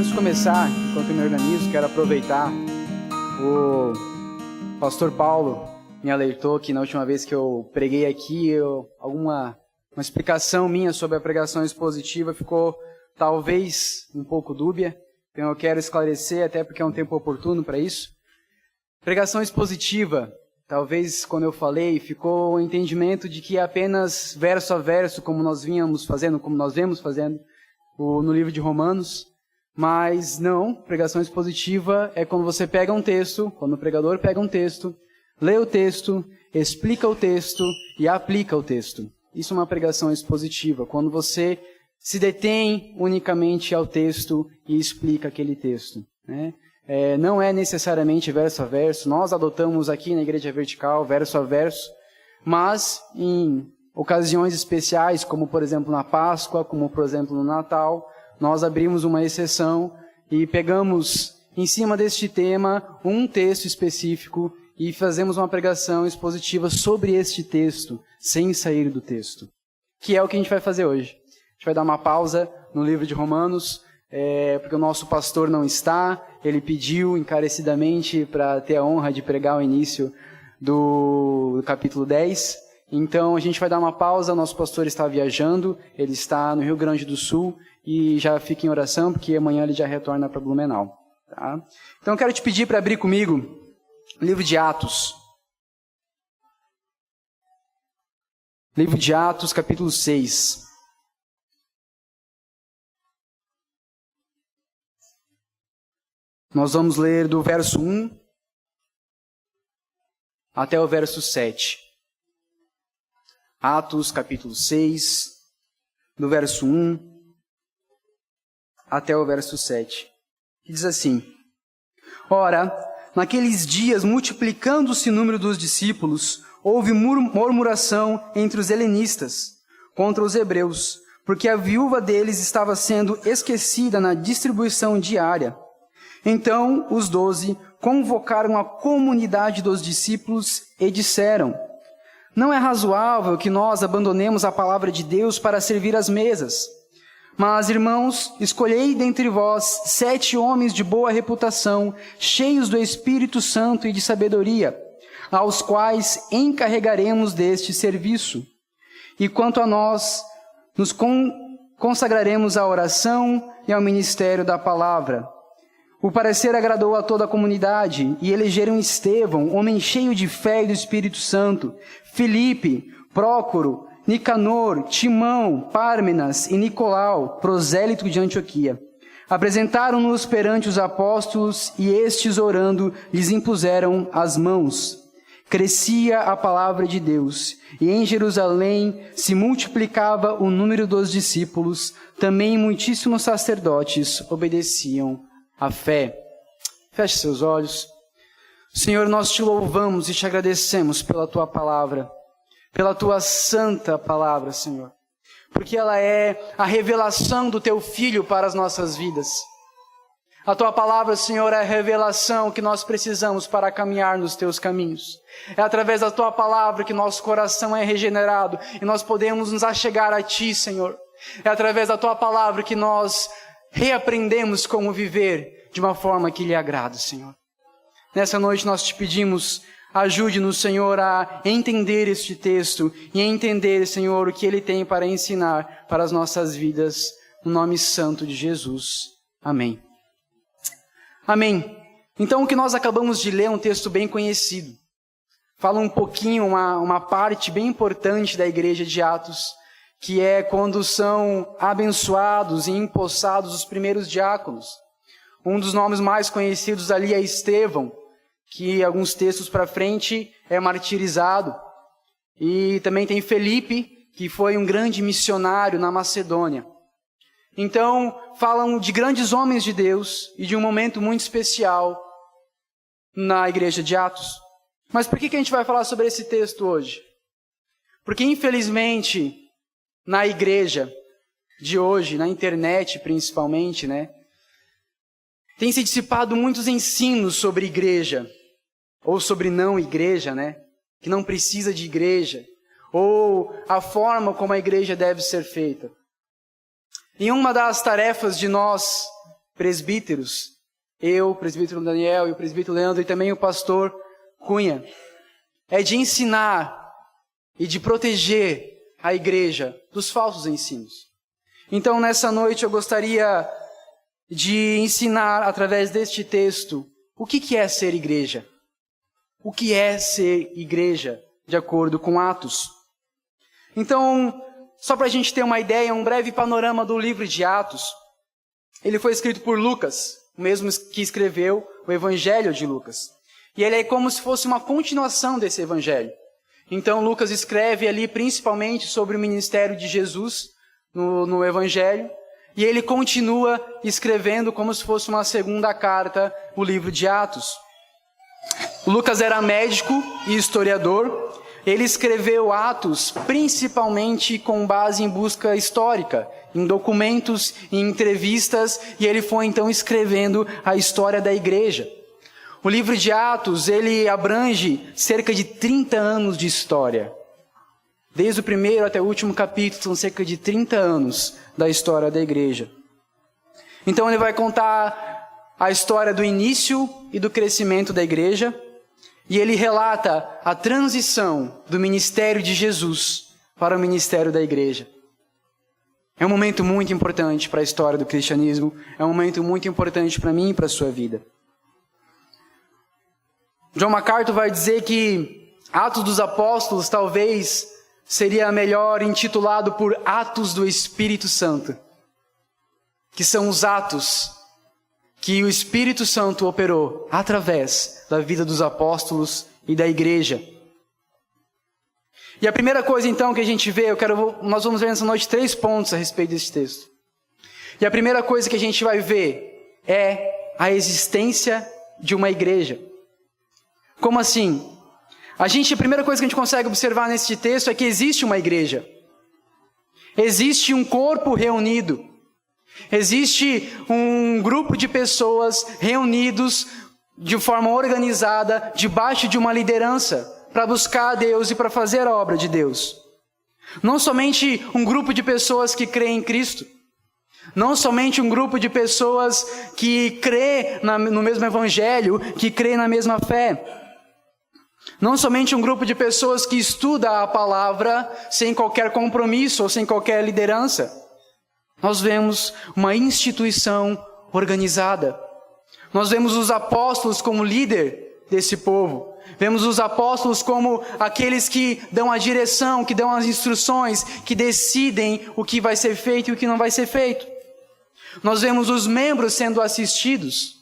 Antes de começar, enquanto eu me organizo, quero aproveitar. O pastor Paulo me alertou que na última vez que eu preguei aqui, uma explicação minha sobre a pregação expositiva ficou talvez um pouco dúbia. Então eu quero esclarecer, até porque é um tempo oportuno para isso. Pregação expositiva, talvez quando eu falei, ficou o entendimento de que é apenas verso a verso, como nós vemos fazendo no livro de Romanos. Mas não, pregação expositiva é quando você pega um texto, quando o pregador pega um texto, lê o texto, explica o texto e aplica o texto. Isso é uma pregação expositiva, quando você se detém unicamente ao texto e explica aquele texto, né? Não é necessariamente verso a verso, nós adotamos aqui na Igreja Vertical verso a verso, mas em ocasiões especiais, como por exemplo na Páscoa, como por exemplo no Natal, nós abrimos uma exceção e pegamos em cima deste tema um texto específico e fazemos uma pregação expositiva sobre este texto, sem sair do texto, que é o que a gente vai fazer hoje. A gente vai dar uma pausa no livro de Romanos, porque o nosso pastor não está, ele pediu encarecidamente para ter a honra de pregar o início do capítulo 10. Então a gente vai dar uma pausa, nosso pastor está viajando, ele está no Rio Grande do Sul, e já fica em oração, porque amanhã ele já retorna para Blumenau. Tá? Então eu quero te pedir para abrir comigo o livro de Atos. Livro de Atos, capítulo 6. Nós vamos ler do verso 1 até o verso 7. Atos, capítulo 6, do verso 1 até o verso 7. Que diz assim: Ora, naqueles dias, multiplicando-se o número dos discípulos, houve murmuração entre os helenistas contra os hebreus, porque a viúva deles estava sendo esquecida na distribuição diária. Então os 12 convocaram a comunidade dos discípulos e disseram: Não é razoável que nós abandonemos a palavra de Deus para servir às mesas. Mas, irmãos, escolhei dentre vós 7 homens de boa reputação, cheios do Espírito Santo e de sabedoria, aos quais encarregaremos deste serviço. E quanto a nós, nos consagraremos à oração e ao ministério da palavra. O parecer agradou a toda a comunidade, e elegeram Estevão, homem cheio de fé e do Espírito Santo, Filipe, Prócoro, Nicanor, Timão, Pármenas e Nicolau, prosélito de Antioquia. Apresentaram-nos perante os apóstolos e estes, orando, lhes impuseram as mãos. Crescia a palavra de Deus, e em Jerusalém se multiplicava o número dos discípulos, também muitíssimos sacerdotes obedeciam à fé. Feche seus olhos. Senhor, nós te louvamos e te agradecemos pela tua palavra, pela tua santa palavra, Senhor, porque ela é a revelação do teu Filho para as nossas vidas. A tua palavra, Senhor, é a revelação que nós precisamos para caminhar nos teus caminhos. É através da tua palavra que nosso coração é regenerado e nós podemos nos achegar a ti, Senhor. É através da tua palavra que nós reaprendemos como viver de uma forma que lhe agrada, Senhor. Nessa noite nós te pedimos: ajude-nos, Senhor, a entender este texto e a entender, Senhor, o que ele tem para ensinar para as nossas vidas, no nome santo de Jesus. Amém. Amém. Então, o que nós acabamos de ler é um texto bem conhecido. Fala um pouquinho, uma parte bem importante da igreja de Atos, que é quando são abençoados e empossados os primeiros diáconos. Um dos nomes mais conhecidos ali é Estevão, que alguns textos para frente é martirizado. E também tem Felipe, que foi um grande missionário na Macedônia. Então, falam de grandes homens de Deus e de um momento muito especial na igreja de Atos. Mas por que a gente vai falar sobre esse texto hoje? Porque, infelizmente, na igreja de hoje, na internet principalmente, né, tem se dissipado muitos ensinos sobre igreja, ou sobre não igreja, né? Que não precisa de igreja, ou a forma como a igreja deve ser feita. E uma das tarefas de nós presbíteros, eu, o presbítero Daniel e o presbítero Leandro e também o pastor Cunha, é de ensinar e de proteger a igreja dos falsos ensinos. Então, nessa noite, eu gostaria de ensinar, através deste texto, o que é ser igreja. O que é ser igreja, de acordo com Atos. Então, só para a gente ter uma ideia, um breve panorama do livro de Atos. Ele foi escrito por Lucas, o mesmo que escreveu o Evangelho de Lucas. E ele é como se fosse uma continuação desse Evangelho. Então, Lucas escreve ali principalmente sobre o ministério de Jesus no Evangelho. E ele continua escrevendo como se fosse uma segunda carta, o livro de Atos. O Lucas era médico e historiador. Ele escreveu Atos principalmente com base em busca histórica, em documentos, em entrevistas, e ele foi então escrevendo a história da igreja. O livro de Atos, ele abrange cerca de 30 anos de história. Desde o primeiro até o último capítulo, são cerca de 30 anos da história da igreja. Então ele vai contar a história do início e do crescimento da igreja, e ele relata a transição do ministério de Jesus para o ministério da igreja. É um momento muito importante para a história do cristianismo, é um momento muito importante para mim e para a sua vida. John MacArthur vai dizer que Atos dos Apóstolos talvez seria melhor intitulado por Atos do Espírito Santo, que são os atos que o Espírito Santo operou através da vida dos apóstolos e da igreja. E a primeira coisa então que a gente vê, nós vamos ver nessa noite 3 pontos a respeito desse texto. E a primeira coisa que a gente vai ver é a existência de uma igreja. Como assim? A primeira coisa que a gente consegue observar nesse texto é que existe uma igreja. Existe um corpo reunido. Existe um grupo de pessoas reunidos de forma organizada, debaixo de uma liderança, para buscar a Deus e para fazer a obra de Deus. Não somente um grupo de pessoas que creem em Cristo. Não somente um grupo de pessoas que crê no mesmo Evangelho, que crê na mesma fé. Não somente um grupo de pessoas que estuda a palavra sem qualquer compromisso ou sem qualquer liderança. Nós vemos uma instituição organizada. Nós vemos os apóstolos como líder desse povo. Vemos os apóstolos como aqueles que dão a direção, que dão as instruções, que decidem o que vai ser feito e o que não vai ser feito. Nós vemos os membros sendo assistidos.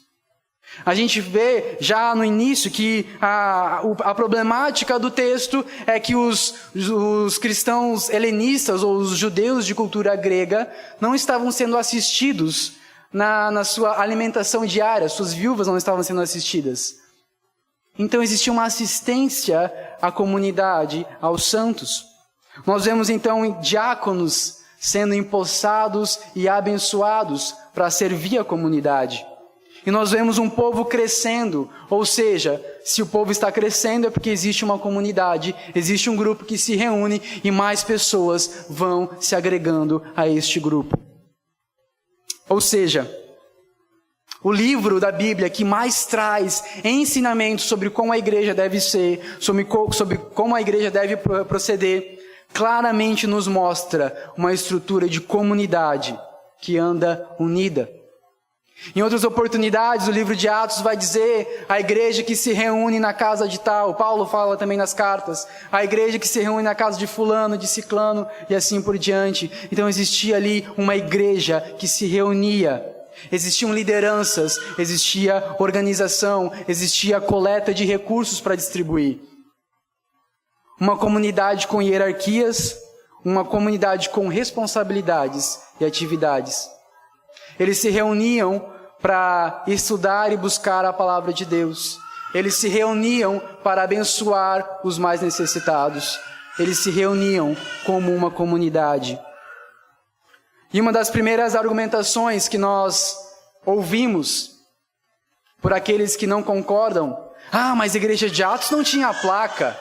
A gente vê já no início que a problemática do texto é que os cristãos helenistas ou os judeus de cultura grega não estavam sendo assistidos na sua alimentação diária, suas viúvas não estavam sendo assistidas. Então existia uma assistência à comunidade, aos santos. Nós vemos então diáconos sendo empossados e abençoados para servir a comunidade. E nós vemos um povo crescendo, ou seja, se o povo está crescendo é porque existe uma comunidade, existe um grupo que se reúne e mais pessoas vão se agregando a este grupo. Ou seja, o livro da Bíblia que mais traz ensinamentos sobre como a igreja deve ser, sobre como a igreja deve proceder, claramente nos mostra uma estrutura de comunidade que anda unida. Em outras oportunidades, o livro de Atos vai dizer a igreja que se reúne na casa de tal. Paulo fala também nas cartas. A igreja que se reúne na casa de fulano, de ciclano e assim por diante. Então existia ali uma igreja que se reunia. Existiam lideranças, existia organização, existia coleta de recursos para distribuir. Uma comunidade com hierarquias, uma comunidade com responsabilidades e atividades. Eles se reuniam para estudar e buscar a palavra de Deus. Eles se reuniam para abençoar os mais necessitados. Eles se reuniam como uma comunidade. E uma das primeiras argumentações que nós ouvimos por aqueles que não concordam: mas a igreja de Atos não tinha placa.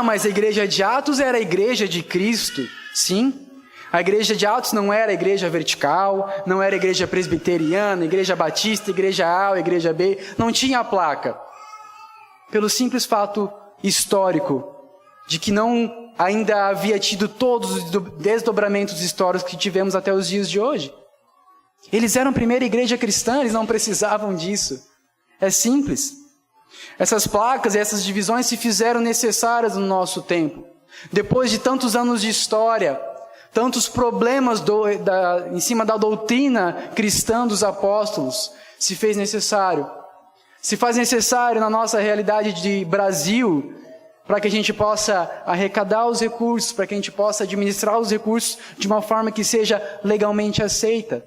Mas a igreja de Atos era a igreja de Cristo. Sim. A igreja de Atos não era a igreja vertical, não era a igreja presbiteriana, igreja batista, igreja A, igreja B, não tinha placa. Pelo simples fato histórico de que não ainda havia tido todos os desdobramentos históricos que tivemos até os dias de hoje. Eles eram a primeira igreja cristã, eles não precisavam disso. É simples. Essas placas e essas divisões se fizeram necessárias no nosso tempo. Depois de tantos anos de história, tantos problemas em cima da doutrina cristã dos apóstolos, se fez necessário. Se faz necessário na nossa realidade de Brasil, para que a gente possa arrecadar os recursos, para que a gente possa administrar os recursos de uma forma que seja legalmente aceita.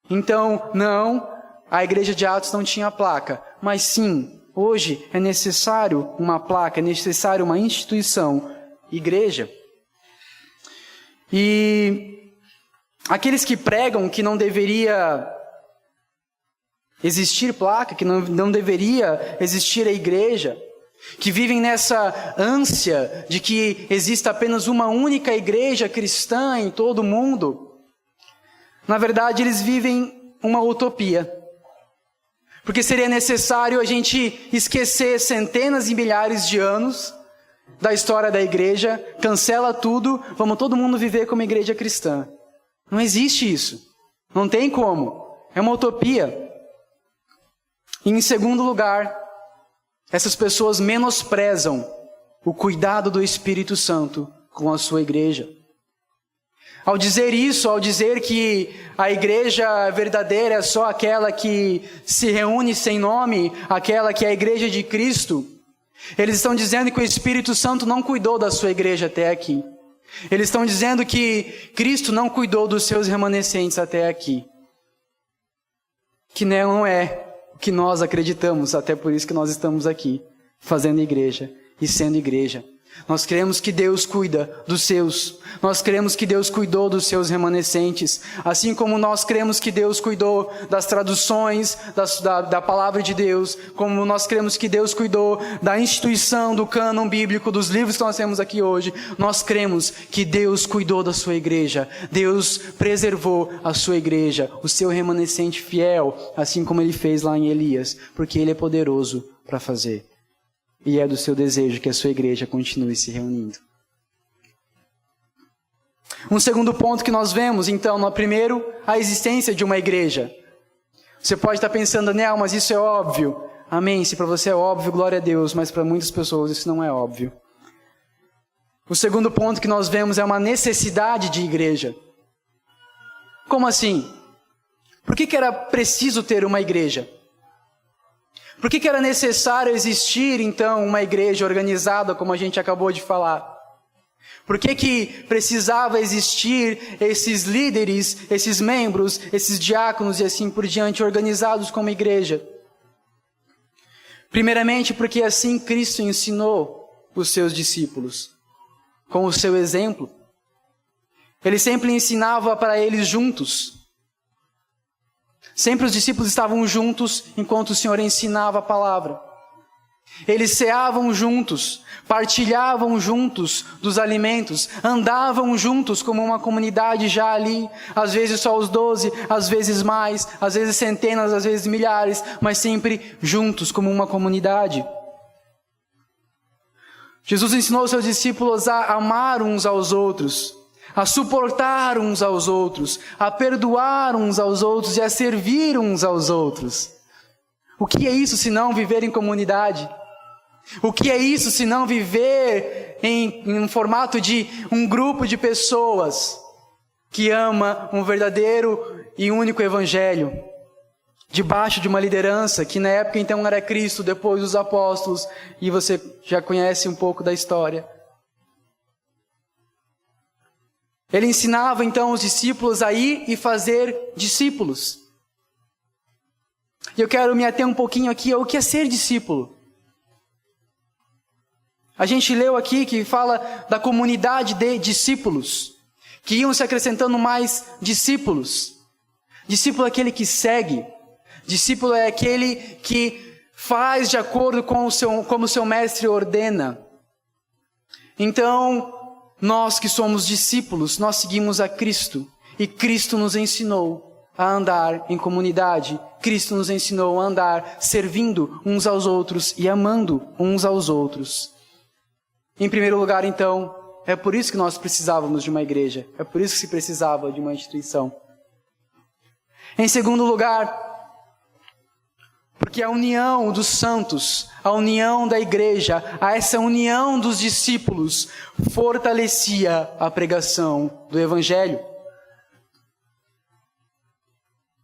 Então, não, a igreja de Atos não tinha placa, mas sim, hoje é necessário uma placa, é necessário uma instituição, igreja. E aqueles que pregam que não deveria existir placa, que não deveria existir a igreja, que vivem nessa ânsia de que exista apenas uma única igreja cristã em todo o mundo, na verdade eles vivem uma utopia. Porque seria necessário a gente esquecer centenas e milhares de anos da história da igreja, cancela tudo, vamos todo mundo viver como igreja cristã. Não existe isso. Não tem como. É uma utopia. E em segundo lugar, essas pessoas menosprezam o cuidado do Espírito Santo com a sua igreja. Ao dizer isso, ao dizer que a igreja verdadeira é só aquela que se reúne sem nome, aquela que é a igreja de Cristo, eles estão dizendo que o Espírito Santo não cuidou da sua igreja até aqui. Eles estão dizendo que Cristo não cuidou dos seus remanescentes até aqui. Que não é o que nós acreditamos, até por isso que nós estamos aqui, fazendo igreja e sendo igreja. Nós cremos que Deus cuida dos seus. Nós cremos que Deus cuidou dos seus remanescentes. Assim como nós cremos que Deus cuidou das traduções da palavra de Deus. Como nós cremos que Deus cuidou da instituição, do cânon bíblico, dos livros que nós temos aqui hoje. Nós cremos que Deus cuidou da sua igreja. Deus preservou a sua igreja, o seu remanescente fiel. Assim como Ele fez lá em Elias. Porque Ele é poderoso para fazer. E é do seu desejo que a sua igreja continue se reunindo. Um segundo ponto que nós vemos, então, no primeiro, a existência de uma igreja. Você pode estar pensando, Nel, mas isso é óbvio. Amém, se para você é óbvio, glória a Deus, mas para muitas pessoas isso não é óbvio. O segundo ponto que nós vemos é uma necessidade de igreja. Como assim? Por que era preciso ter uma igreja? Por que era necessário existir, então, uma igreja organizada, como a gente acabou de falar? Por que precisava existir esses líderes, esses membros, esses diáconos e assim por diante, organizados como igreja? Primeiramente, porque assim Cristo ensinou os seus discípulos, com o seu exemplo. Ele sempre ensinava para eles juntos. Sempre os discípulos estavam juntos enquanto o Senhor ensinava a palavra. Eles ceavam juntos, partilhavam juntos dos alimentos, andavam juntos como uma comunidade já ali, às vezes só os 12, às vezes mais, às vezes centenas, às vezes milhares, mas sempre juntos como uma comunidade. Jesus ensinou os seus discípulos a amar uns aos outros, a suportar uns aos outros, a perdoar uns aos outros e a servir uns aos outros. O que é isso se não viver em comunidade? O que é isso se não viver em um formato de um grupo de pessoas que ama um verdadeiro e único evangelho, debaixo de uma liderança que na época então era Cristo, depois os apóstolos, e você já conhece um pouco da história. Ele ensinava então os discípulos a ir e fazer discípulos. E eu quero me ater um pouquinho aqui ao que é ser discípulo. A gente leu aqui que fala da comunidade de discípulos, que iam se acrescentando mais discípulos. Discípulo é aquele que segue. Discípulo é aquele que faz de acordo com como o seu mestre ordena. Então, Nós que somos discípulos, nós seguimos a Cristo. E Cristo nos ensinou a andar em comunidade. Cristo nos ensinou a andar servindo uns aos outros e amando uns aos outros. Em primeiro lugar, então, é por isso que nós precisávamos de uma igreja. É por isso que se precisava de uma instituição. Em segundo lugar, porque a união dos santos, a união da igreja, essa união dos discípulos, fortalecia a pregação do Evangelho.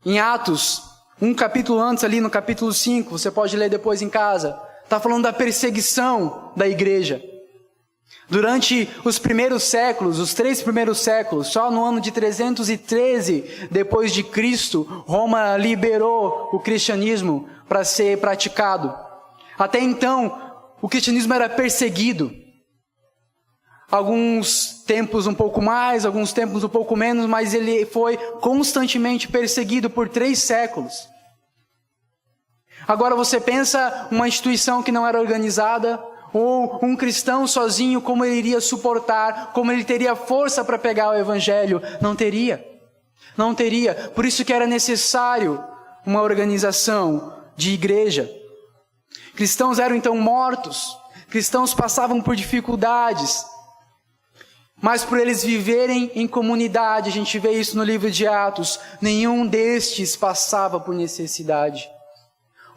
Em Atos, um capítulo antes, ali no capítulo 5, você pode ler depois em casa, está falando da perseguição da igreja. Durante os primeiros séculos, os 3 primeiros séculos, só no ano de 313 depois de Cristo, Roma liberou o cristianismo para ser praticado. Até então, o cristianismo era perseguido. Alguns tempos um pouco mais, alguns tempos um pouco menos, mas ele foi constantemente perseguido por 3 séculos. Agora você pensa uma instituição que não era organizada, ou um cristão sozinho, como ele iria suportar, como ele teria força para pegar o Evangelho? Não teria. Não teria. Por isso que era necessário uma organização de igreja. Cristãos eram então mortos. Cristãos passavam por dificuldades. Mas por eles viverem em comunidade, a gente vê isso no livro de Atos, nenhum destes passava por necessidade.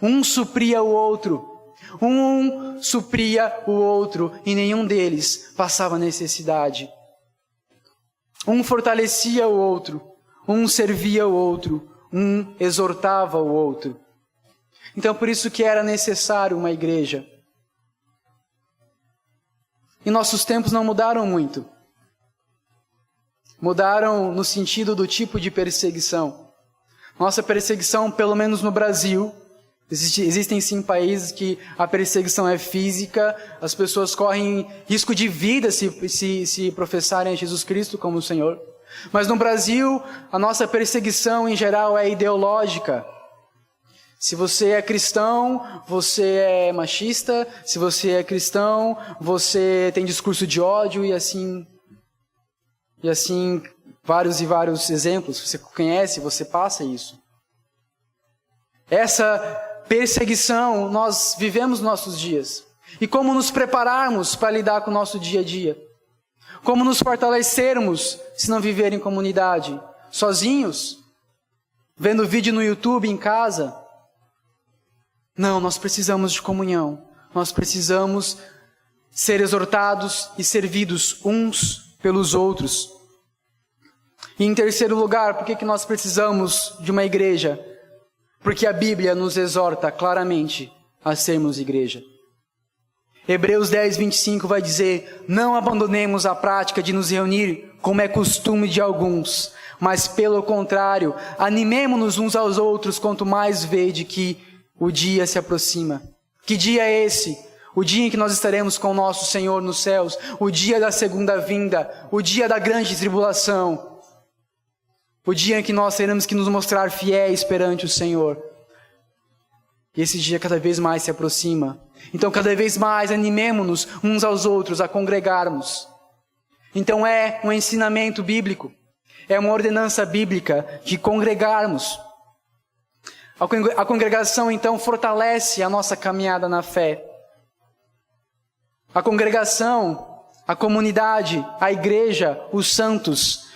Um supria o outro. Um supria o outro e nenhum deles passava necessidade. Um fortalecia o outro, um servia o outro, um exortava o outro. Então por isso que era necessário uma igreja. E nossos tempos não mudaram muito. Mudaram no sentido do tipo de perseguição. Nossa perseguição, pelo menos no Brasil, existem sim países que a perseguição é física, as pessoas correm risco de vida se professarem a Jesus Cristo como o Senhor. Mas no Brasil, a nossa perseguição em geral é ideológica. Se você é cristão, você é machista. Se você é cristão, você tem discurso de ódio e assim vários e vários exemplos. Você conhece, você passa isso. Essa perseguição nós vivemos nossos dias. E como nos prepararmos para lidar com o nosso dia a dia? Como nos fortalecermos se não viver em comunidade? Sozinhos? Vendo vídeo no YouTube em casa? Não, nós precisamos de comunhão. Nós precisamos ser exortados e servidos uns pelos outros. E em terceiro lugar, por que nós precisamos de uma igreja? Porque a Bíblia nos exorta claramente a sermos igreja. Hebreus 10, 25 vai dizer: não abandonemos a prática de nos reunir, como é costume de alguns, mas pelo contrário, animemo-nos uns aos outros, quanto mais vede que o dia se aproxima. Que dia é esse? O dia em que nós estaremos com o nosso Senhor nos céus, o dia da segunda vinda, o dia da grande tribulação. O dia em que nós teremos que nos mostrar fiéis perante o Senhor. E esse dia cada vez mais se aproxima. Então cada vez mais animemo-nos uns aos outros a congregarmos. Então é um ensinamento bíblico. É uma ordenança bíblica de congregarmos. A congregação então fortalece a nossa caminhada na fé. A congregação, a comunidade, a igreja, os santos,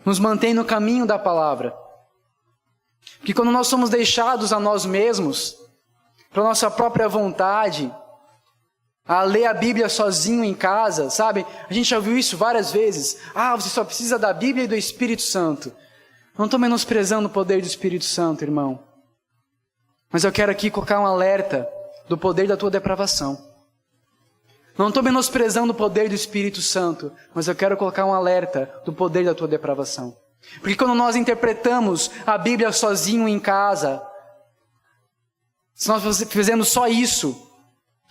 nos mantém no caminho da palavra. Porque quando nós somos deixados a nós mesmos, para nossa própria vontade, a ler a Bíblia sozinho em casa, sabe? A gente já ouviu isso várias vezes. Você só precisa da Bíblia e do Espírito Santo. Não estou menosprezando o poder do Espírito Santo, irmão. Mas eu quero aqui colocar um alerta do poder da tua depravação. Não estou menosprezando o poder do Espírito Santo, mas eu quero colocar um alerta do poder da tua depravação. Porque quando nós interpretamos a Bíblia sozinho em casa, se nós fizermos só isso,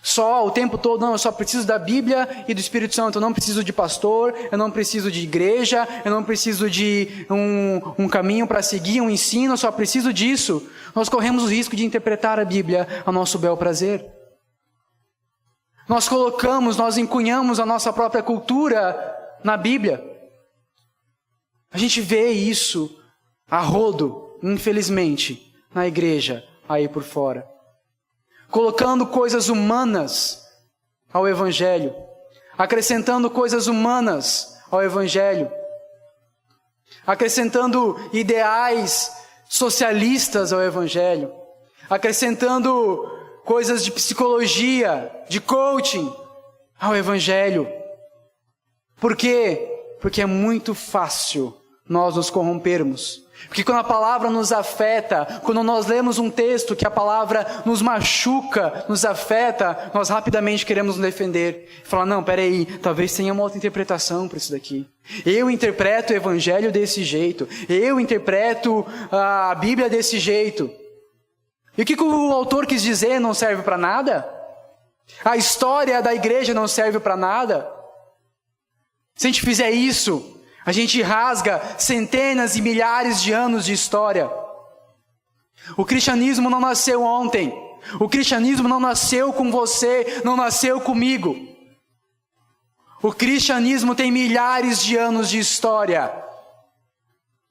só o tempo todo, não, eu só preciso da Bíblia e do Espírito Santo, eu não preciso de pastor, eu não preciso de igreja, eu não preciso de um caminho para seguir, um ensino, eu só preciso disso, nós corremos o risco de interpretar a Bíblia a nosso bel prazer. Nós encunhamos a nossa própria cultura na Bíblia. A gente vê isso a rodo, infelizmente, na igreja, aí por fora. Colocando coisas humanas ao Evangelho, acrescentando coisas humanas ao Evangelho, acrescentando ideais socialistas ao Evangelho, acrescentando coisas de psicologia, de coaching ao Evangelho. Por quê? Porque é muito fácil nós nos corrompermos. Porque quando a palavra nos afeta, quando nós lemos um texto que a palavra nos machuca, nos afeta, nós rapidamente queremos nos defender. Falar, não, peraí, talvez tenha uma outra interpretação para isso daqui. Eu interpreto o Evangelho desse jeito. Eu interpreto a Bíblia desse jeito. E o que o autor quis dizer não serve para nada? A história da igreja não serve para nada? Se a gente fizer isso, a gente rasga centenas e milhares de anos de história. O cristianismo não nasceu ontem. O cristianismo não nasceu com você, não nasceu comigo. O cristianismo tem milhares de anos de história.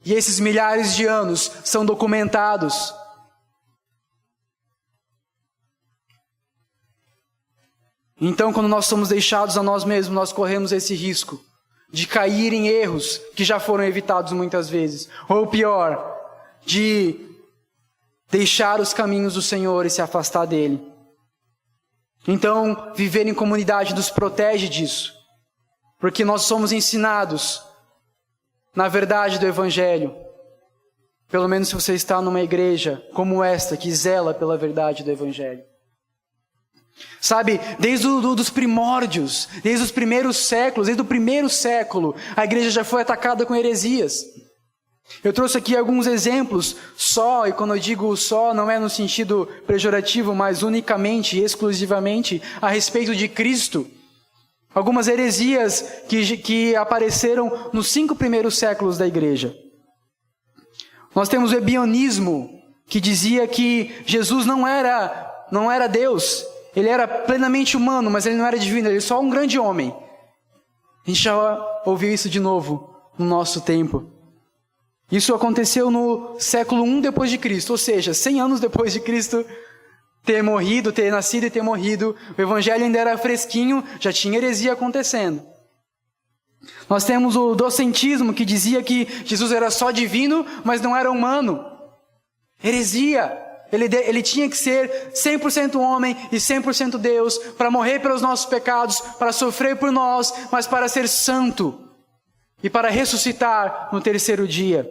E esses milhares de anos são documentados. Então, quando nós somos deixados a nós mesmos, nós corremos esse risco de cair em erros que já foram evitados muitas vezes. Ou pior, de deixar os caminhos do Senhor e se afastar dele. Então, viver em comunidade nos protege disso. Porque nós somos ensinados na verdade do Evangelho. Pelo menos se você está numa igreja como esta, que zela pela verdade do Evangelho. Sabe, desde os primórdios, desde os primeiros séculos, desde o primeiro século, a igreja já foi atacada com heresias. Eu trouxe aqui alguns exemplos só, e quando eu digo só, não é no sentido pejorativo, mas unicamente e exclusivamente a respeito de Cristo. Algumas heresias que apareceram nos 5 primeiros séculos da igreja. Nós temos o ebionismo, que dizia que Jesus não era Deus. Ele era plenamente humano, mas ele não era divino, ele era só um grande homem. A gente já ouviu isso de novo no nosso tempo. Isso aconteceu no século I depois de Cristo, ou seja, 100 anos depois de Cristo ter nascido e ter morrido. O Evangelho ainda era fresquinho, já tinha heresia acontecendo. Nós temos o docentismo, que dizia que Jesus era só divino, mas não era humano. Heresia. Ele tinha que ser 100% homem e 100% Deus, para morrer pelos nossos pecados, para sofrer por nós, mas para ser santo e para ressuscitar no 3º dia.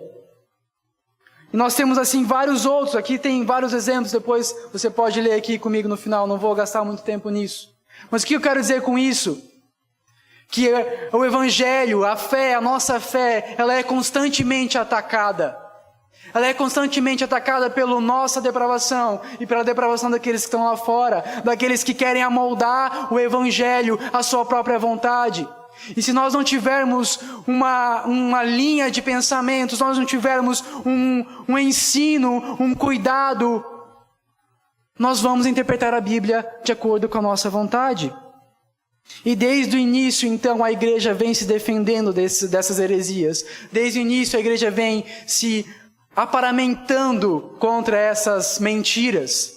E nós temos assim vários outros, aqui tem vários exemplos, depois você pode ler aqui comigo no final, não vou gastar muito tempo nisso. Mas o que eu quero dizer com isso? Que o Evangelho, a fé, a nossa fé, ela é constantemente atacada. Ela é constantemente atacada pela nossa depravação e pela depravação daqueles que estão lá fora, daqueles que querem amoldar o Evangelho à sua própria vontade. E se nós não tivermos uma linha de pensamentos, nós não tivermos um ensino, um cuidado, nós vamos interpretar a Bíblia de acordo com a nossa vontade. E desde o início, então, a igreja vem se defendendo dessas heresias. Desde o início, a igreja vem se aparamentando contra essas mentiras.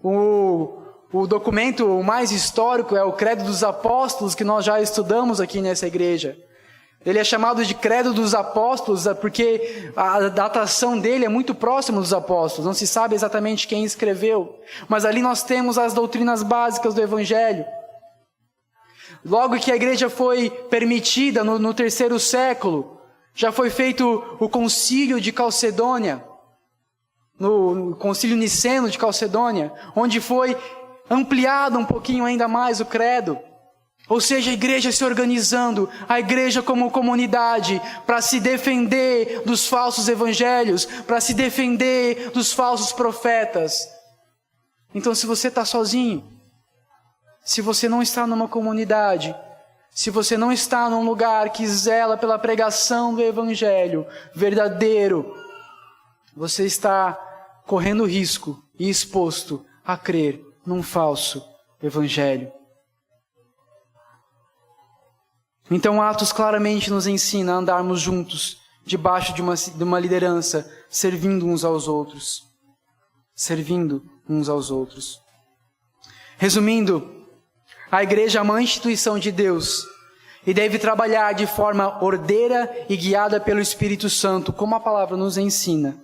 O documento mais histórico é o Credo dos Apóstolos, que nós já estudamos aqui nessa igreja. Ele é chamado de Credo dos Apóstolos porque a datação dele é muito próxima dos apóstolos. Não se sabe exatamente quem escreveu, mas ali nós temos as doutrinas básicas do Evangelho. Logo que a igreja foi permitida no 3º século, já foi feito o concílio de Calcedônia, no concílio niceno de Calcedônia, onde foi ampliado um pouquinho ainda mais o credo. Ou seja, a igreja se organizando, a igreja como comunidade, para se defender dos falsos evangelhos, para se defender dos falsos profetas. Então, se você está sozinho, se você não está numa comunidade, se você não está num lugar que zela pela pregação do Evangelho verdadeiro, você está correndo risco e exposto a crer num falso Evangelho. Então Atos claramente nos ensina a andarmos juntos, debaixo de uma liderança, servindo uns aos outros. Servindo uns aos outros. Resumindo, a igreja é uma instituição de Deus e deve trabalhar de forma ordeira e guiada pelo Espírito Santo, como a palavra nos ensina.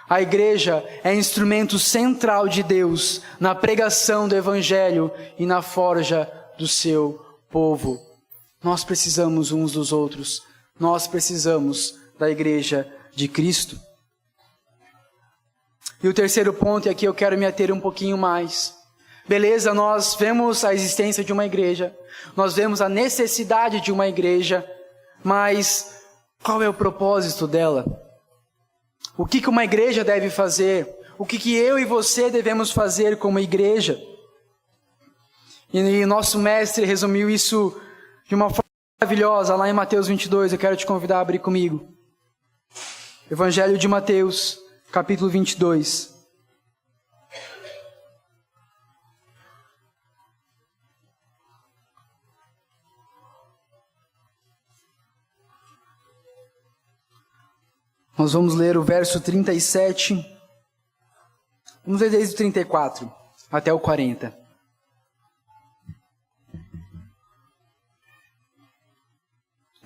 A igreja é instrumento central de Deus na pregação do Evangelho e na forja do seu povo. Nós precisamos uns dos outros. Nós precisamos da igreja de Cristo. E o terceiro ponto, e aqui eu quero me ater um pouquinho mais. Beleza, nós vemos a existência de uma igreja, nós vemos a necessidade de uma igreja, mas qual é o propósito dela? O que uma igreja deve fazer? O que eu e você devemos fazer como igreja? E nosso mestre resumiu isso de uma forma maravilhosa, lá em Mateus 22, eu quero te convidar a abrir comigo. Evangelho de Mateus, capítulo 22. Nós vamos ler o verso 37, vamos ler desde o 34 até o 40.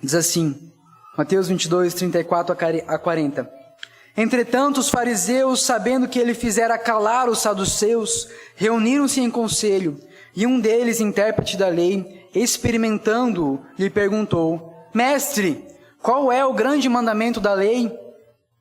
Diz assim, Mateus 22, 34 a 40. Entretanto, os fariseus, sabendo que ele fizera calar os saduceus, reuniram-se em conselho, e um deles, intérprete da lei, experimentando-o, lhe perguntou, Mestre, qual é o grande mandamento da lei?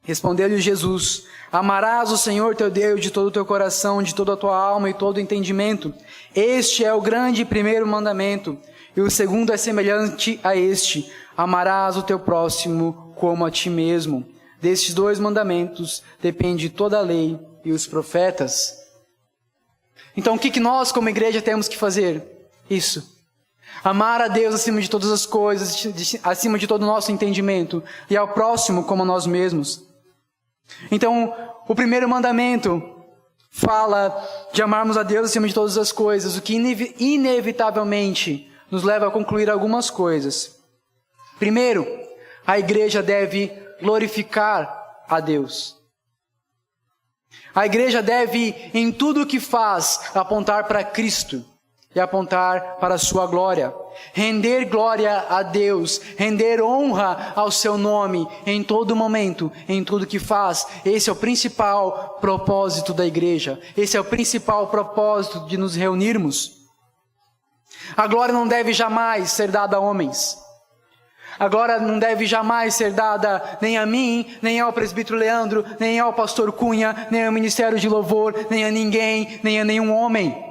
Respondeu-lhe Jesus, amarás o Senhor teu Deus de todo o teu coração, de toda a tua alma e todo o entendimento. Este é o grande e primeiro mandamento, e o segundo é semelhante a este, amarás o teu próximo como a ti mesmo. Destes dois mandamentos depende toda a lei e os profetas. Então o que nós como igreja temos que fazer? Isso. Amar a Deus acima de todas as coisas, acima de todo o nosso entendimento, e ao próximo como a nós mesmos. Então, o primeiro mandamento fala de amarmos a Deus acima de todas as coisas, o que inevitavelmente nos leva a concluir algumas coisas. Primeiro, a igreja deve glorificar a Deus. A igreja deve, em tudo o que faz, apontar para Cristo e apontar para a sua glória. Render glória a Deus, render honra ao seu nome em todo momento, em tudo que faz. Esse é o principal propósito da igreja. Esse é o principal propósito de nos reunirmos. A glória não deve jamais ser dada a homens. A glória não deve jamais ser dada nem a mim, nem ao presbítero Leandro, nem ao pastor Cunha, nem ao ministério de louvor, nem a ninguém, nem a nenhum homem.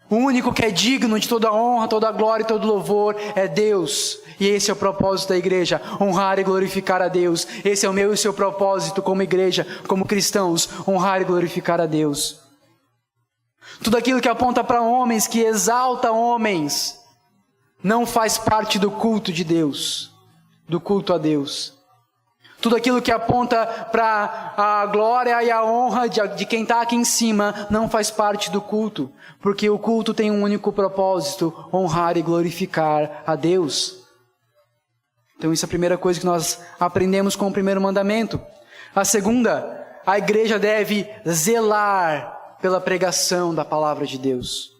O único que é digno de toda a honra, toda a glória e todo louvor é Deus. E esse é o propósito da igreja, honrar e glorificar a Deus. Esse é o meu e o seu propósito como igreja, como cristãos, honrar e glorificar a Deus. Tudo aquilo que aponta para homens, que exalta homens, não faz parte do culto de Deus, do culto a Deus. Tudo aquilo que aponta para a glória e a honra de quem está aqui em cima não faz parte do culto, porque o culto tem um único propósito, honrar e glorificar a Deus. Então isso é a primeira coisa que nós aprendemos com o primeiro mandamento. A segunda, a igreja deve zelar pela pregação da palavra de Deus.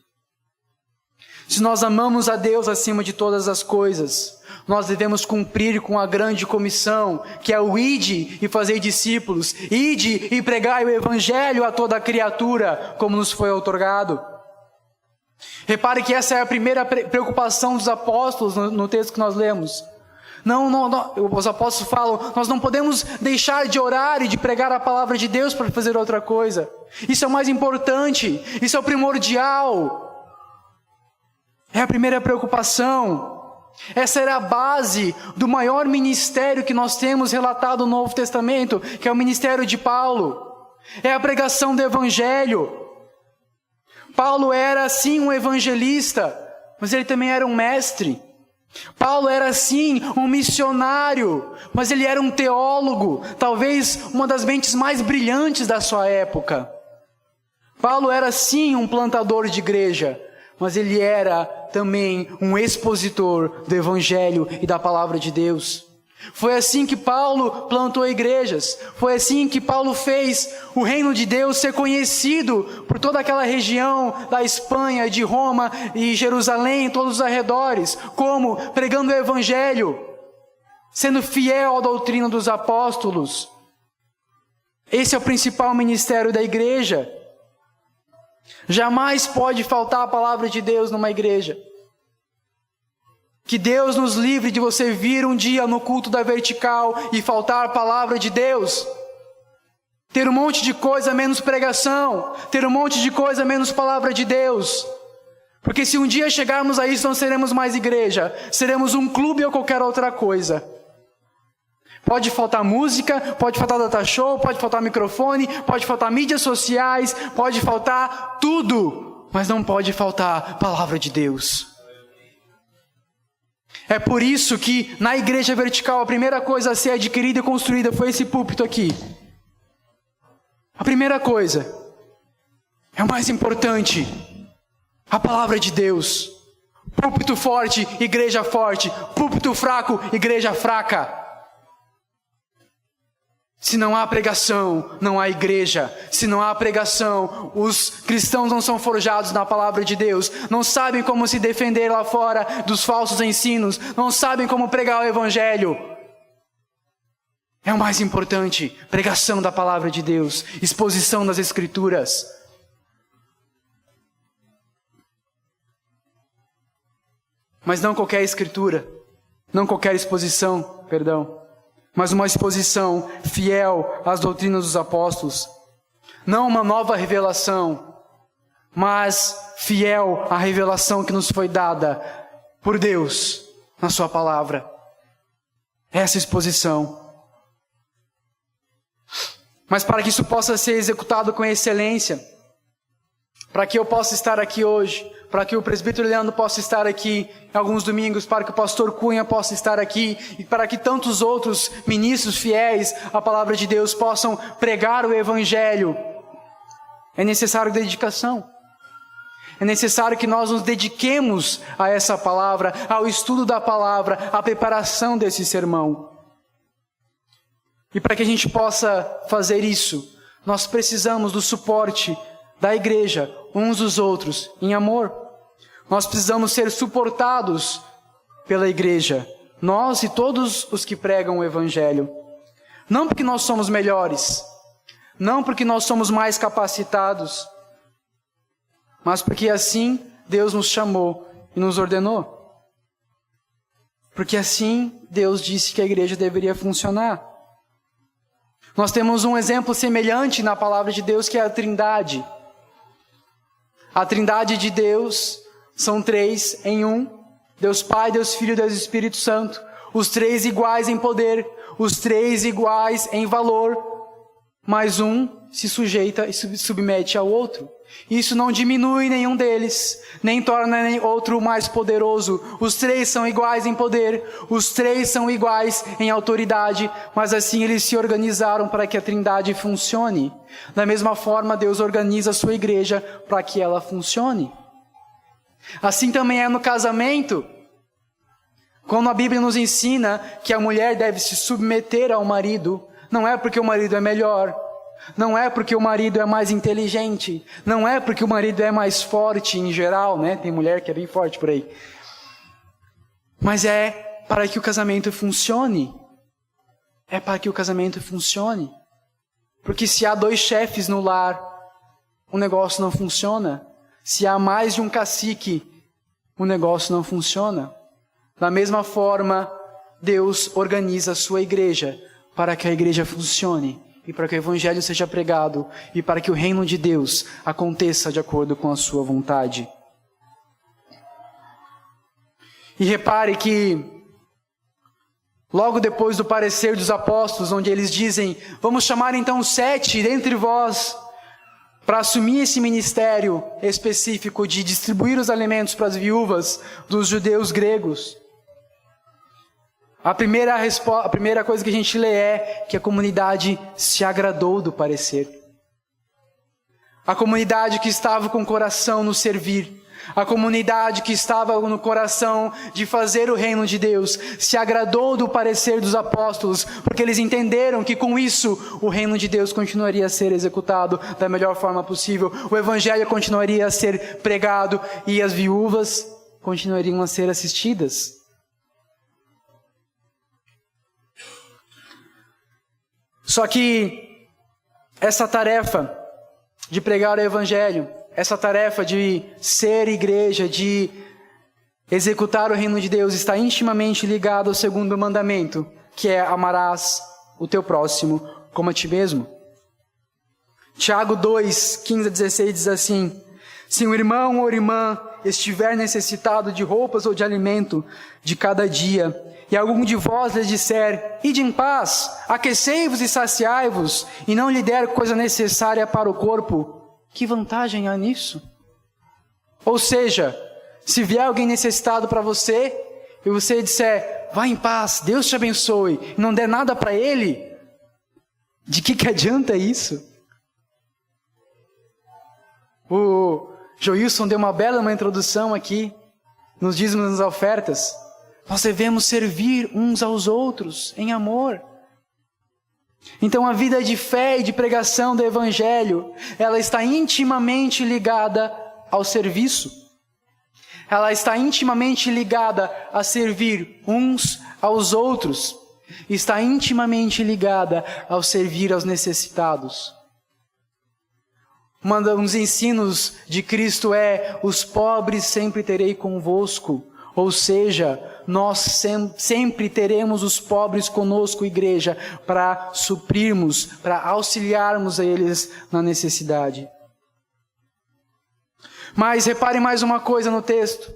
Se nós amamos a Deus acima de todas as coisas, nós devemos cumprir com a grande comissão, que é o ide e fazer discípulos, ide e pregai o evangelho a toda criatura, como nos foi outorgado. Repare que essa é a primeira preocupação dos apóstolos no texto que nós lemos. Não, os apóstolos falam, nós não podemos deixar de orar e de pregar a palavra de Deus para fazer outra coisa. Isso é o mais importante, isso é o primordial. É a primeira preocupação. Essa era a base do maior ministério que nós temos relatado no Novo Testamento, que é o ministério de Paulo. É a pregação do Evangelho. Paulo era sim um evangelista, mas ele também era um mestre. Paulo era sim um missionário, mas ele era um teólogo, talvez uma das mentes mais brilhantes da sua época. Paulo era sim um plantador de igreja, mas ele era também um expositor do Evangelho e da Palavra de Deus. Foi assim que Paulo plantou igrejas. Foi assim que Paulo fez o reino de Deus ser conhecido por toda aquela região da Espanha, de Roma e Jerusalém, todos os arredores. Como? Pregando o Evangelho, sendo fiel à doutrina dos apóstolos. Esse é o principal ministério da igreja. Jamais pode faltar a palavra de Deus numa igreja. Que Deus nos livre de você vir um dia no culto da vertical e faltar a palavra de Deus. Ter um monte de coisa menos pregação. Ter um monte de coisa menos palavra de Deus. Porque se um dia chegarmos a isso, não seremos mais igreja. Seremos um clube ou qualquer outra coisa. Pode faltar música, pode faltar data show, pode faltar microfone, pode faltar mídias sociais, pode faltar tudo. Mas não pode faltar palavra de Deus. É por isso que na igreja vertical a primeira coisa a ser adquirida e construída foi esse púlpito aqui. A primeira coisa, é o mais importante, a palavra de Deus. Púlpito forte, igreja forte. Púlpito fraco, igreja fraca. Se não há pregação, não há igreja. Se não há pregação, os cristãos não são forjados na palavra de Deus. Não sabem como se defender lá fora dos falsos ensinos. Não sabem como pregar o Evangelho. É o mais importante, pregação da palavra de Deus, exposição das Escrituras. Mas não qualquer escritura, não qualquer exposição, mas uma exposição fiel às doutrinas dos apóstolos. Não uma nova revelação, mas fiel à revelação que nos foi dada por Deus na sua palavra. Essa exposição. Mas para que isso possa ser executado com excelência, para que eu possa estar aqui hoje, para que o presbítero Leandro possa estar aqui alguns domingos, para que o pastor Cunha possa estar aqui, e para que tantos outros ministros fiéis à palavra de Deus possam pregar o Evangelho, é necessário dedicação. É necessário que nós nos dediquemos a essa palavra, ao estudo da palavra, à preparação desse sermão. E para que a gente possa fazer isso, nós precisamos do suporte da igreja, uns dos outros, em amor. Nós precisamos ser suportados pela igreja, nós e todos os que pregam o Evangelho. Não porque nós somos melhores, não porque nós somos mais capacitados, mas porque assim Deus nos chamou e nos ordenou. Porque assim Deus disse que a igreja deveria funcionar. Nós temos um exemplo semelhante na palavra de Deus, que é a Trindade. A Trindade de Deus são três em um: Deus Pai, Deus Filho e Deus Espírito Santo. Os três iguais em poder, os três iguais em valor, mas um se sujeita e submete ao outro. Isso não diminui nenhum deles, nem torna outro mais poderoso. Os três são iguais em poder, os três são iguais em autoridade, mas assim eles se organizaram para que a Trindade funcione. Da mesma forma, Deus organiza a sua igreja para que ela funcione. Assim também é no casamento. Quando a Bíblia nos ensina que a mulher deve se submeter ao marido, não é porque o marido é melhor, não é porque o marido é mais inteligente, não é porque o marido é mais forte em geral, né? Tem mulher que é bem forte por aí. Mas é para que o casamento funcione. É para que o casamento funcione. Porque se há dois chefes no lar, o negócio não funciona. Se há mais de um cacique, o negócio não funciona. Da mesma forma, Deus organiza a sua igreja para que a igreja funcione e para que o Evangelho seja pregado e para que o reino de Deus aconteça de acordo com a sua vontade. E repare que, logo depois do parecer dos apóstolos, onde eles dizem: vamos chamar então 7 dentre vós para assumir esse ministério específico de distribuir os alimentos para as viúvas dos judeus gregos. A primeira coisa que a gente lê é que a comunidade se agradou do parecer. A comunidade que estava com o coração no servir. A comunidade que estava no coração de fazer o reino de Deus se agradou do parecer dos apóstolos, porque eles entenderam que com isso o reino de Deus continuaria a ser executado da melhor forma possível, o evangelho continuaria a ser pregado e as viúvas continuariam a ser assistidas. Só que essa tarefa de pregar o evangelho, essa tarefa de ser igreja, de executar o reino de Deus, está intimamente ligada ao segundo mandamento, que é: amarás o teu próximo como a ti mesmo. Tiago 2, 15 a 16 diz assim: se um irmão ou irmã estiver necessitado de roupas ou de alimento de cada dia, e algum de vós lhe disser: ide em paz, aquecei-vos e saciai-vos, e não lhe der coisa necessária para o corpo, que vantagem há nisso? Ou seja, se vier alguém necessitado para você, e você disser: vá em paz, Deus te abençoe, e não der nada para ele, de que adianta isso? O Joilson deu uma bela introdução aqui, nos dízimos e nas ofertas. Nós devemos servir uns aos outros em amor. Então a vida de fé e de pregação do evangelho, ela está intimamente ligada ao serviço. Ela está intimamente ligada a servir uns aos outros. Está intimamente ligada ao servir aos necessitados. Um dos ensinos de Cristo é: os pobres sempre terei convosco. Ou seja, nós sempre teremos os pobres conosco, igreja, para suprirmos, para auxiliarmos a eles na necessidade. Mas reparem mais uma coisa no texto,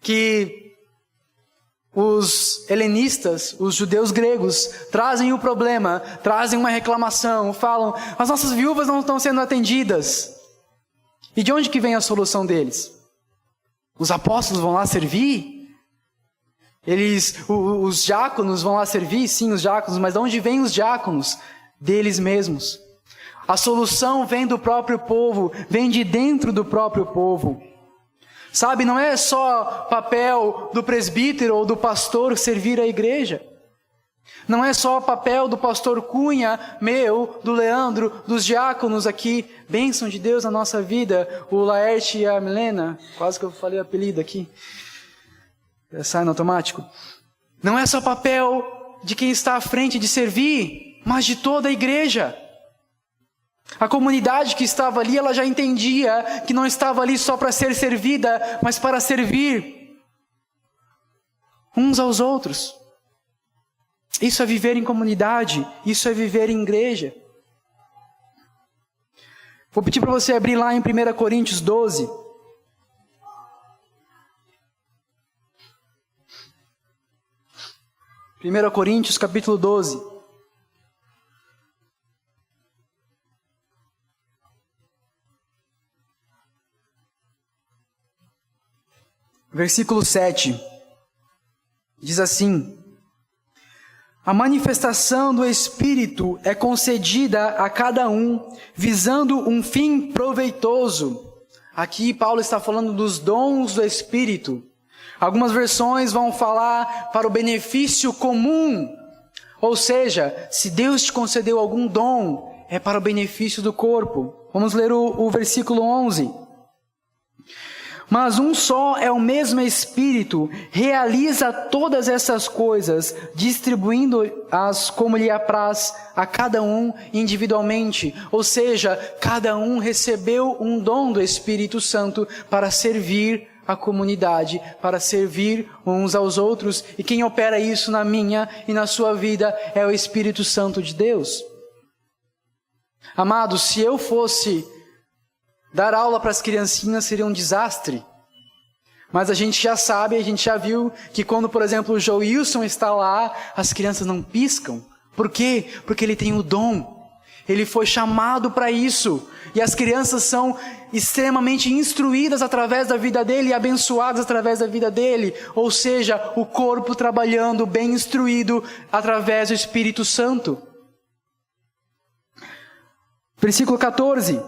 que os helenistas, os judeus gregos, trazem o problema, trazem uma reclamação, falam: as nossas viúvas não estão sendo atendidas. E de onde que vem a solução deles? Os apóstolos vão lá servir? Os diáconos vão lá servir? Sim, os diáconos, mas de onde vêm os diáconos? Deles mesmos. A solução vem do próprio povo, vem de dentro do próprio povo. Sabe, não é só papel do presbítero ou do pastor servir a igreja. Não é só papel do pastor Cunha, meu, do Leandro, dos diáconos aqui, bênção de Deus na nossa vida, o Laerte e a Milena, quase que eu falei o apelido aqui, sai no automático. Não é só papel de quem está à frente de servir, mas de toda a igreja. A comunidade que estava ali, ela já entendia que não estava ali só para ser servida, mas para servir uns aos outros. Isso é viver em comunidade, isso é viver em igreja. Vou pedir para você abrir lá em 1 Coríntios 12. Primeira Coríntios, capítulo 12. Versículo 7. Diz assim: a manifestação do Espírito é concedida a cada um, visando um fim proveitoso. Aqui Paulo está falando dos dons do Espírito. Algumas versões vão falar para o benefício comum. Ou seja, se Deus te concedeu algum dom, é para o benefício do corpo. Vamos ler o versículo 11. Mas um só é o mesmo Espírito, realiza todas essas coisas, distribuindo-as como lhe apraz a cada um individualmente. Ou seja, cada um recebeu um dom do Espírito Santo para servir a comunidade, para servir uns aos outros. E quem opera isso na minha e na sua vida é o Espírito Santo de Deus. Amados, se eu fosse dar aula para as criancinhas seria um desastre. Mas a gente já sabe, a gente já viu que quando, por exemplo, o Joilson está lá, as crianças não piscam. Por quê? Porque ele tem o dom. Ele foi chamado para isso. E as crianças são extremamente instruídas através da vida dele e abençoadas através da vida dele. Ou seja, o corpo trabalhando bem instruído através do Espírito Santo. Versículo 14.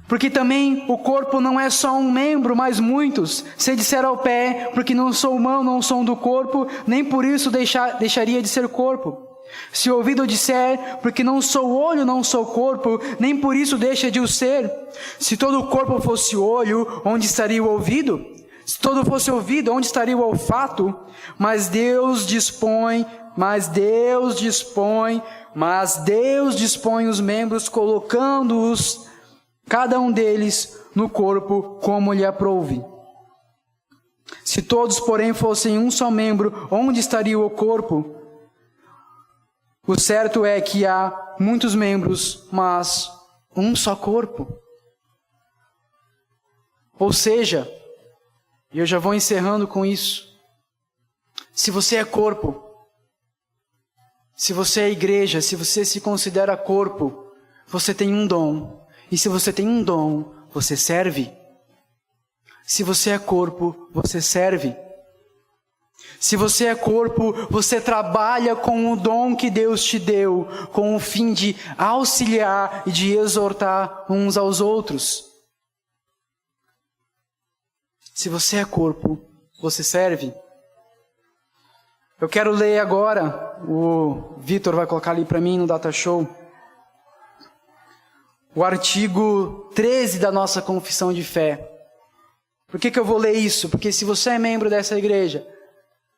Porque também o corpo não é só um membro, mas muitos. Se disser ao pé, porque não sou mão, não sou do corpo, nem por isso deixaria de ser corpo. Se o ouvido disser, porque não sou olho, não sou corpo, nem por isso deixa de o ser. Se todo o corpo fosse olho, onde estaria o ouvido? Se todo fosse ouvido, onde estaria o olfato? Mas Deus dispõe os membros, colocando-os, cada um deles, no corpo, como lhe aprouve. Se todos, porém, fossem um só membro, onde estaria o corpo? O certo é que há muitos membros, mas um só corpo. Ou seja, e eu já vou encerrando com isso, se você é corpo, se você é igreja, se você se considera corpo, você tem um dom. E se você tem um dom, você serve. Se você é corpo, você serve. Se você é corpo, você trabalha com o dom que Deus te deu, com o fim de auxiliar e de exortar uns aos outros. Se você é corpo, você serve. Eu quero ler agora, o Vitor vai colocar ali para mim no Data Show, o artigo 13 da nossa confissão de fé. Por que eu vou ler isso? Porque se você é membro dessa igreja,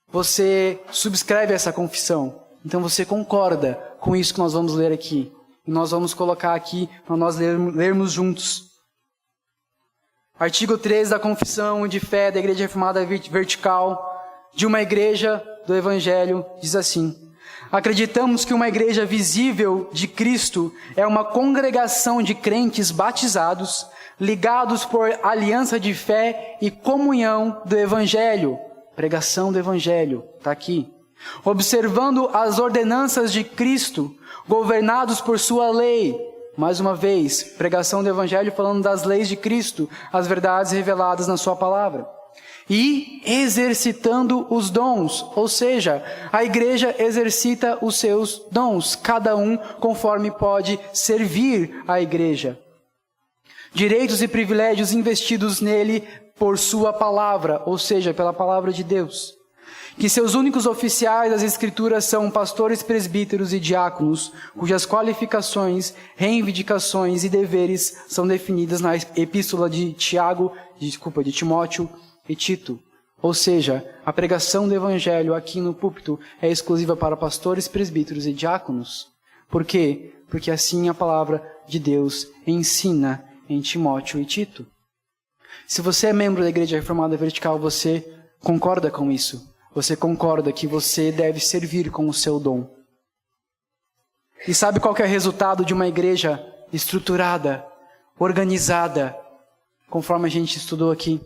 você subscreve essa confissão. Então você concorda com isso que nós vamos ler aqui. E nós vamos colocar aqui para nós lermos juntos. Artigo 13 da confissão de fé da Igreja Reformada Vertical, de uma igreja do Evangelho, diz assim: acreditamos que uma igreja visível de Cristo é uma congregação de crentes batizados, ligados por aliança de fé e comunhão do Evangelho. Pregação do Evangelho, está aqui. Observando as ordenanças de Cristo, governados por sua lei. Mais uma vez, pregação do Evangelho falando das leis de Cristo, as verdades reveladas na sua palavra. E exercitando os dons, ou seja, a igreja exercita os seus dons, cada um conforme pode servir a igreja. Direitos e privilégios investidos nele por sua palavra, ou seja, pela palavra de Deus. Que seus únicos oficiais das Escrituras são pastores, presbíteros e diáconos, cujas qualificações, reivindicações e deveres são definidas na epístola de Timóteo e Tito. Ou seja, a pregação do Evangelho aqui no púlpito é exclusiva para pastores, presbíteros e diáconos. Por quê? Porque assim a palavra de Deus ensina em Timóteo e Tito. Se você é membro da Igreja Reformada Vertical, você concorda com isso. Você concorda que você deve servir com o seu dom. E sabe qual que é o resultado de uma igreja estruturada, organizada, conforme a gente estudou aqui?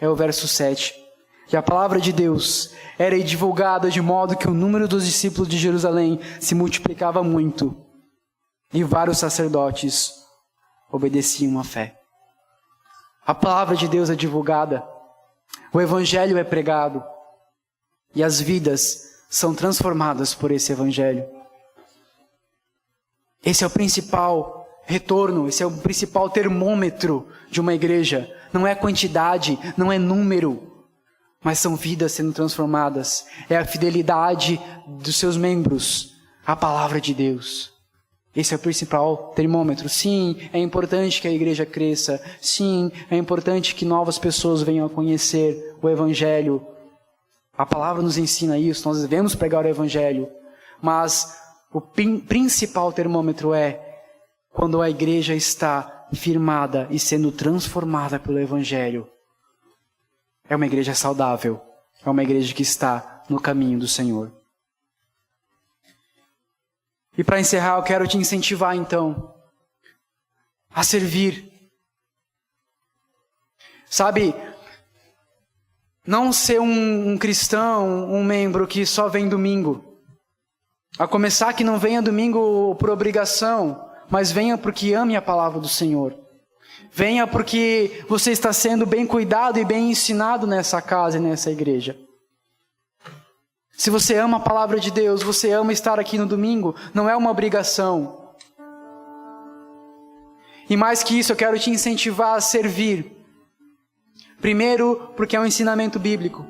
É o verso 7. Que a palavra de Deus era divulgada de modo que o número dos discípulos de Jerusalém se multiplicava muito. E vários sacerdotes obedeciam à fé. A palavra de Deus é divulgada, o Evangelho é pregado, e as vidas são transformadas por esse Evangelho. Esse é o principal retorno, esse é o principal termômetro de uma igreja. Não é quantidade, não é número, mas são vidas sendo transformadas. É a fidelidade dos seus membros à palavra de Deus. Esse é o principal termômetro. Sim, é importante que a igreja cresça. Sim, é importante que novas pessoas venham a conhecer o Evangelho. A palavra nos ensina isso, nós devemos pregar o Evangelho. Mas o principal termômetro é quando a igreja está firmada e sendo transformada pelo Evangelho. É uma igreja saudável. É uma igreja que está no caminho do Senhor. E para encerrar, eu quero te incentivar então a servir. Sabe, não ser um cristão, um membro que só vem domingo. A começar que não venha domingo por obrigação, mas venha porque ame a palavra do Senhor. Venha porque você está sendo bem cuidado e bem ensinado nessa casa e nessa igreja. Se você ama a palavra de Deus, você ama estar aqui no domingo, não é uma obrigação. E mais que isso, eu quero te incentivar a servir. Primeiro, porque é um ensinamento bíblico.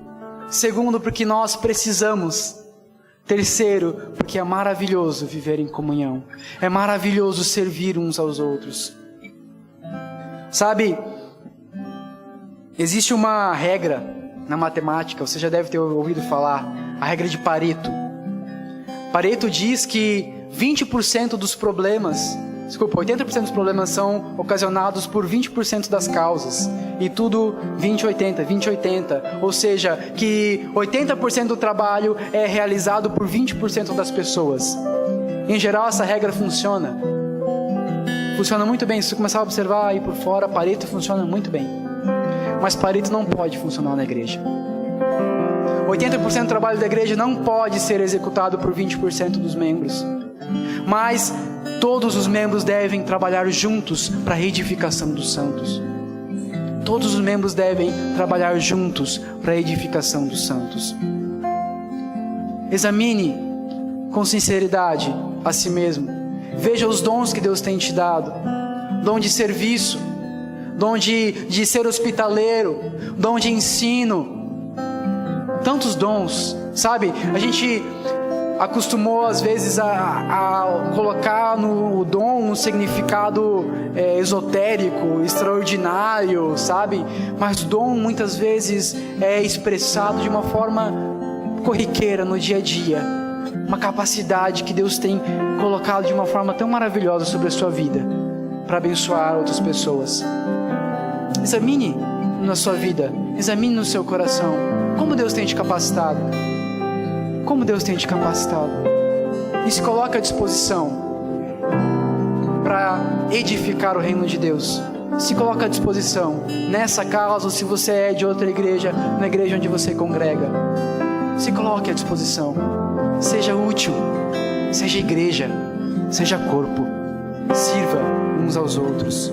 Segundo, porque nós precisamos. Terceiro, porque é maravilhoso viver em comunhão. É maravilhoso servir uns aos outros. Sabe, existe uma regra na matemática, você já deve ter ouvido falar, a regra de Pareto. Pareto diz que 80% dos problemas são ocasionados por 20% das causas. E tudo 20-80, 20-80. Ou seja, que 80% do trabalho é realizado por 20% das pessoas. Em geral, essa regra funciona. Funciona muito bem. Se você começar a observar aí por fora, Pareto funciona muito bem. Mas Pareto não pode funcionar na igreja. 80% do trabalho da igreja não pode ser executado por 20% dos membros. Mas todos os membros devem trabalhar juntos para a edificação dos santos. Todos os membros devem trabalhar juntos para a edificação dos santos. Examine com sinceridade a si mesmo. Veja os dons que Deus tem te dado. Dom de serviço, dom de ser hospitaleiro, dom de ensino. Tantos dons, sabe? A gente acostumou às vezes a colocar no dom um significado esotérico, extraordinário, sabe? Mas dom muitas vezes é expressado de uma forma corriqueira no dia a dia. Uma capacidade que Deus tem colocado de uma forma tão maravilhosa sobre a sua vida, para abençoar outras pessoas. Examine na sua vida, examine no seu coração, como Deus tem te capacitado. Como Deus tem te capacitado. E se coloca à disposição para edificar o reino de Deus. Se coloca à disposição nessa casa, ou se você é de outra igreja, na igreja onde você congrega. Se coloque à disposição. Seja útil, seja igreja, seja corpo. Sirva uns aos outros.